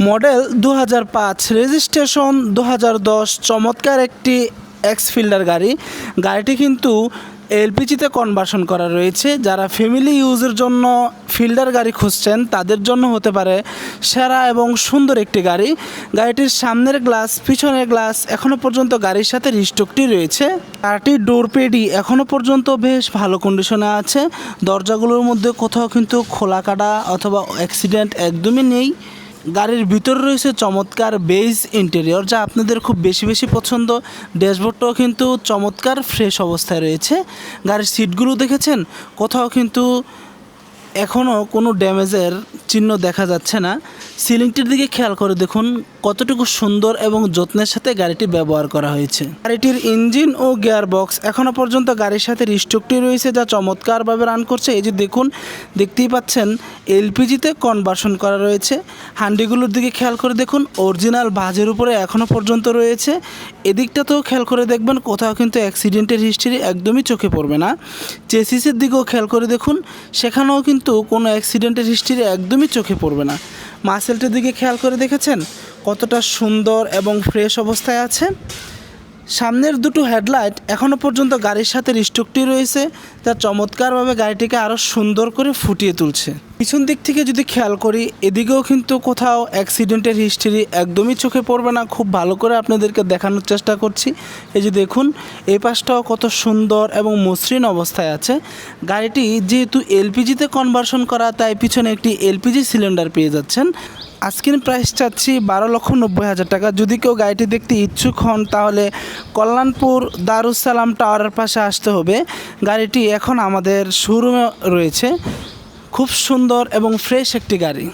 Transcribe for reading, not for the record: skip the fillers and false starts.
Model 2005, registration 2010। চমৎকার একটি এক্সফিল্ডার গাড়ি। গাড়িটি কিন্তু এলপিজিতে কনভার্সন করা রয়েছে। যারা ফ্যামিলি ইউজের জন্য ফিল্ডার গাড়ি খুঁজছেন তাদের জন্য হতে পারে সেরা এবং সুন্দর একটি গাড়ি। গাড়িটির সামনের গ্লাস, পিছনের গ্লাস এখনও পর্যন্ত গাড়ির সাথে রিস্টকটি রয়েছে। গাড়িটির ডোর প্যাডই এখনও পর্যন্ত বেশ ভালো কন্ডিশনে আছে। দরজাগুলোর মধ্যে কোথাও কিন্তু খোলা কাটা অথবা অ্যাক্সিডেন্ট একদমই নেই। গাড়ির ভিতরে রয়েছে চমৎকার বেজ ইন্টেরিয়র, যা আপনাদের খুব বেশি পছন্দ। ড্যাশবোর্ডটাও কিন্তু চমৎকার ফ্রেশ অবস্থায় রয়েছে। গাড়ির সিটগুলো দেখেছেন, কোথাও কিন্তু এখনও কোনো ড্যামেজের চিহ্ন দেখা যাচ্ছে না। সিলিংটির দিকে খেয়াল করে দেখুন কতটুকু সুন্দর এবং যত্নের সাথে গাড়িটি ব্যবহার করা হয়েছে। গাড়িটির ইঞ্জিন ও গিয়ার বক্স এখনও পর্যন্ত গাড়ির সাথে রিস্টকটি রয়েছে, যা চমৎকারভাবে রান করছে। এই যে দেখুন, দেখতেই পাচ্ছেন এলপিজিতে কনভার্সন করা রয়েছে। হান্ডিগুলোর দিকে খেয়াল করে দেখুন, অরিজিনাল বাজের উপরে এখনও পর্যন্ত রয়েছে। এদিকটাতেও খেয়াল করে দেখবেন, কোথাও কিন্তু অ্যাক্সিডেন্টের হিস্ট্রি একদমই চোখে পড়বে না। চেসিসের দিকেও খেয়াল করে দেখুন, সেখানেও কিন্তু কোনো অ্যাক্সিডেন্টের হিস্ট্রি একদমই চোখে পড়বে না। মাসেলটির দিকে খেয়াল করে দেখেছেন কতটা সুন্দর এবং ফ্রেশ অবস্থায় আছে। সামনের দুটো হেডলাইট এখনও পর্যন্ত গাড়ির সাথে রিস্টকটি রয়েছে, যা চমৎকারভাবে গাড়িটিকে আরও সুন্দর করে ফুটিয়ে তুলছে। পিছন দিক থেকে যদি খেয়াল করি, এদিকেও কিন্তু কোথাও অ্যাক্সিডেন্টের হিস্ট্রি একদমই চোখে পড়বে না। খুব ভালো করে আপনাদেরকে দেখানোর চেষ্টা করছি। এই যে দেখুন, এই পাশটাও কত সুন্দর এবং মসৃণ অবস্থায় আছে। গাড়িটি যেহেতু এলপিজিতে কনভার্সন করা, তাই পিছনে একটি এলপিজি সিলিন্ডার পেয়ে যাচ্ছেন। আজকের প্রাইস চাচ্ছি 12,90,000 টাকা। যদি কেউ গাড়িটি দেখতে ইচ্ছুক হন তাহলে কল্যাণপুর দারুসালাম টাওয়ারের পাশে আসতে হবে। গাড়িটি এখন আমাদের শোরুমে রয়েছে। খুব সুন্দর এবং ফ্রেশ একটি গাড়ি।